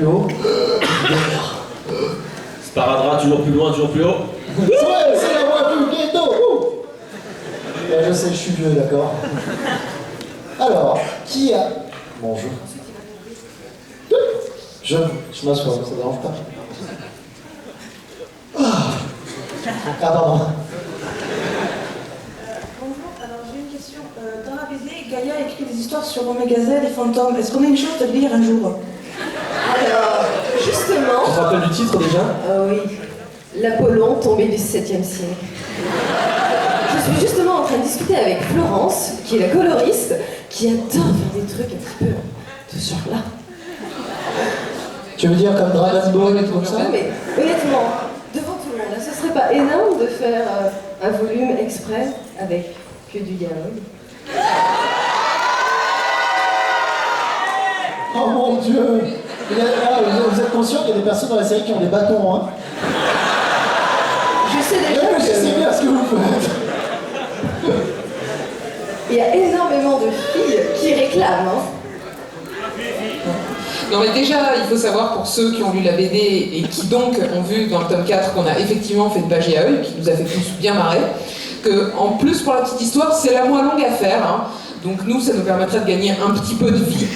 plus haut. Sparadrap, toujours plus loin, toujours plus haut. Ouais, c'est la voix du ghetto. Ouais, je sais, je suis vieux, d'accord. Alors, qui a... Bonjour. Je m'assois, ça ne dérange pas. Ah, pardon. Bonjour, alors j'ai une question. Dans la BD, Gaïa écrit des histoires sur Omégazelle et Fantôme. Est-ce qu'on a une chance de le lire un jour? Alors, justement... Tu te rappelles du titre déjà? Oui, l'Apollon tombé du 7e ciel. Je suis justement en train de discuter avec Florence, qui est la coloriste, qui adore faire des trucs un petit peu de ce genre-là. Tu veux dire comme Dragon Ball et tout comme ça? Mais honnêtement, devant tout le monde, ce serait pas énorme de faire un volume exprès avec que du dialogue? Oh mon Dieu! Vous êtes conscient qu'il y a des personnes dans la série qui ont des bâtons, hein? Je sais déjà Je sais bien ce que vous faites. il y a énormément de filles qui réclament, hein. Non mais déjà, il faut savoir pour ceux qui ont lu la BD et qui donc ont vu dans le tome 4 qu'on a effectivement fait une page à œil, qui nous a fait tous bien marrer, que en plus pour la petite histoire, c'est la moins longue à faire, hein. Donc nous, ça nous permettrait de gagner un petit peu de vie.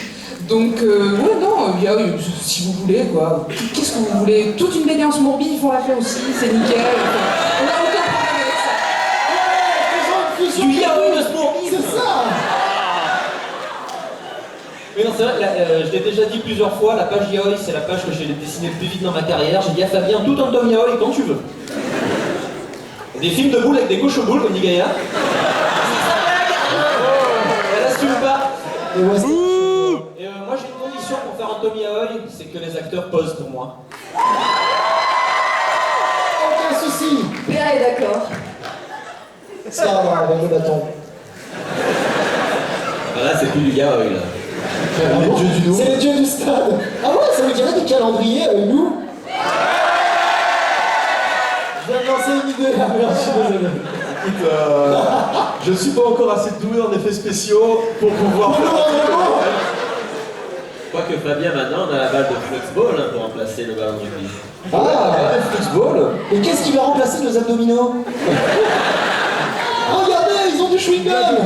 Donc ouais non, il y a, si vous voulez quoi, qu'est-ce que vous voulez? Toute une BD en Smoorbie, il faut la faire aussi, c'est nickel. On n'a aucun problème avec ça. Du yaoi de Smoorbie. C'est ça! Mais non, c'est vrai, je l'ai déjà dit plusieurs fois, la page yaoi, c'est la page que j'ai dessinée le plus vite dans ma carrière. J'ai dit à Fabien, tout un tome yaoi quand tu veux. Des films de boules avec des coches aux boules, comme dit Gaïa. Elle assume pas. Et ouais, Et moi j'ai une condition pour faire un tome yaoi, c'est que les acteurs posent pour moi. aucun souci! Léa est d'accord. Ça va, avec le bâton. Là c'est plus du yaoi là. Ah bon? C'est les dieux du stade. Ah ouais, ça vous dirait du calendrier avec nous? Je viens de lancer une idée là, merde, je suis désolé. Écoute, je ne suis pas encore assez doué en effets spéciaux pour pouvoir faire un truc. Quoique Fabien maintenant on a la balle de Fluxball hein, pour remplacer le ballon de rugby. Ah, Football. et qu'est-ce qui va remplacer nos abdominaux? Regardez, ils ont du chewing-gum!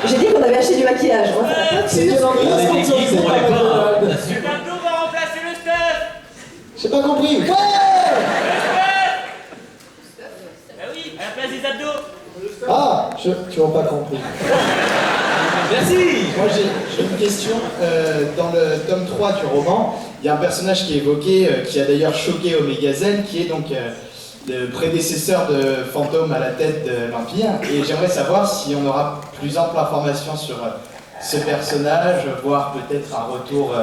J'ai dit qu'on avait acheté du maquillage, hein. C'est le calendrier On est des geeks, sponsorisé on par répond, hein, McDonald's. on assume. Bientôt on va remplacer le stuff. J'ai pas compris. Ouais! Bah oui, à la place des abdos. Ah, tu m'as pas compris. Merci. Moi j'ai une question. Dans le tome 3 du roman, il y a un personnage qui est évoqué, qui a d'ailleurs choqué Omégazelle, qui est donc le prédécesseur de Fantôme à la tête de l'Empire. Et j'aimerais savoir si on aura plus ample information sur ce personnage, voire peut-être un retour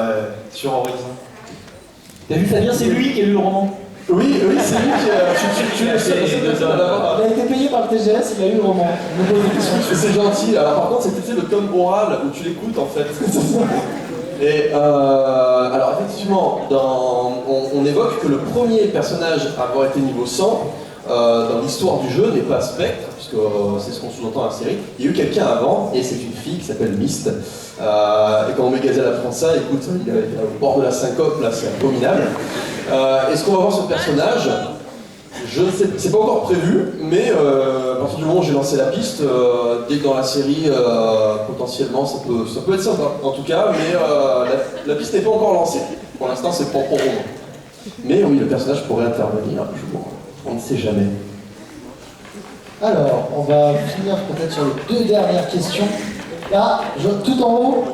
sur Horizon. T'as vu Fabien, c'est lui qui a lu le roman. Oui, c'est lui qui tu le sais, Il a été payé par le TGS, il a eu le roman. Il me pose des questions. c'est gentil. Alors par contre, c'était le tome oral où tu l'écoutes en fait. Et alors effectivement, on évoque que le premier personnage à avoir été niveau 100 dans l'histoire du jeu n'est pas Spectre, puisque c'est ce qu'on sous-entend dans la série. Il y a eu quelqu'un avant, et c'est une fille qui s'appelle Myst. Et quand Omégazelle apprend ça, écoute, il est au bord de la syncope, là c'est abominable. Est-ce qu'on va voir ce personnage? Je ne sais, c'est pas encore prévu, mais à partir du moment où j'ai lancé la piste, dès que dans la série, potentiellement, ça peut être sympa en tout cas, mais la piste n'est pas encore lancée. Pour l'instant, c'est pas pour roman. Mais oui, le personnage pourrait intervenir un jour. On ne sait jamais. Alors, on va finir peut-être sur les deux dernières questions. Là, tout en haut.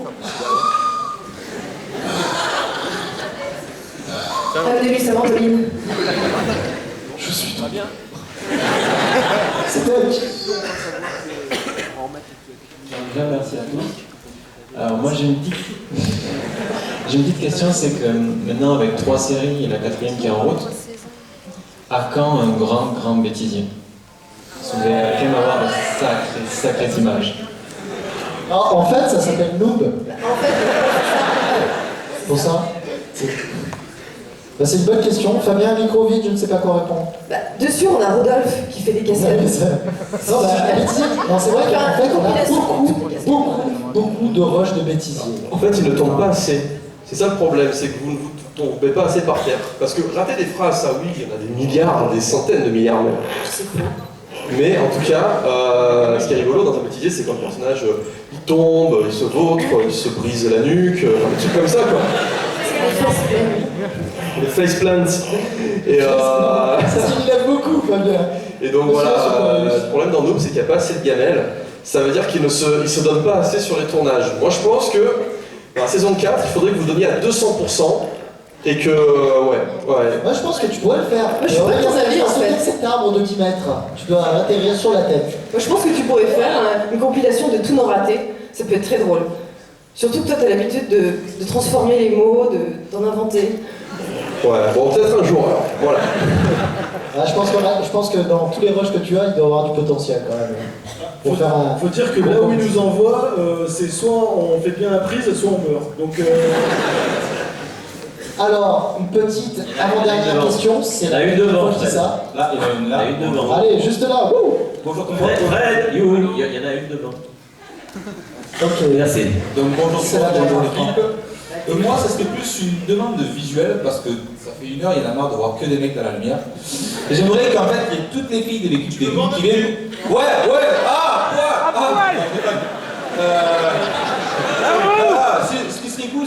Amenez-lui sa mandoline. Je suis très bien. C'est elle. Bien, merci à tous. Alors moi j'ai une petite question, c'est que maintenant avec 3 séries et la 4e qui est en route, à quand un grand bêtisier? Vous allez quand même avoir de sacrées images. Alors, en fait, ça s'appelle Noob. En fait, Pour ça, c'est une bonne question. Fabien, micro vide, je ne sais pas quoi répondre. dessus, on a Rodolphe qui fait des cascades. Non, c'est vrai qu'en fait, on a beaucoup de rushs de bêtisiers. En fait, il ne tombe pas assez. C'est ça le problème, c'est que vous ne vous tombez pas assez par terre. Parce que rater des phrases, ça oui, il y en a des milliards, des centaines de milliards même. Mais en tout cas, ce qui est rigolo dans un bêtisier, c'est quand le personnage il tombe, il se vautre, il se brise la nuque, des trucs comme ça quoi. Les faceplants. Et C'est ce qu'il aime beaucoup, Fabien. Et donc voilà, le problème dans Noob, c'est qu'il n'y a pas assez de gamelles. Ça veut dire qu'il ne se donne pas assez sur les tournages. Moi je pense que dans la saison 4, il faudrait que vous donniez à 200% et que ouais. Moi je pense que tu pourrais le faire. Moi, je suis pas de ton avis, en fait. Cet arbre de 10 mètres, tu dois l'atterrir sur la tête. Moi, je pense que tu pourrais faire une compilation de tous nos ratés. Ça peut être très drôle. Surtout que toi, t'as l'habitude de transformer les mots, d'en inventer. Ouais, bon, peut-être un jour alors, voilà. Ah, je pense que dans tous les rushs que tu as, il doit y avoir du potentiel quand même. Faut dire que là où il nous envoie, c'est soit on fait bien la prise, soit on meurt. Donc, Alors, une petite avant-dernière question, c'est Il y en a une devant, qui ça. Là, il y en a une devant. Allez, juste là, wouh. Bonjour tout le monde. Fred, il y en a une devant. Ok. Merci. Donc bonjour C'est la bonjour dernière l'équipe. Moi, ça serait plus une demande de visuel parce que ça fait 1 heure, il y en a marre de voir que des mecs dans la lumière. Et j'aimerais qu'en fait, il y ait toutes les filles de l'équipe des Geeks qui viennent. Ouais, ce qui serait cool,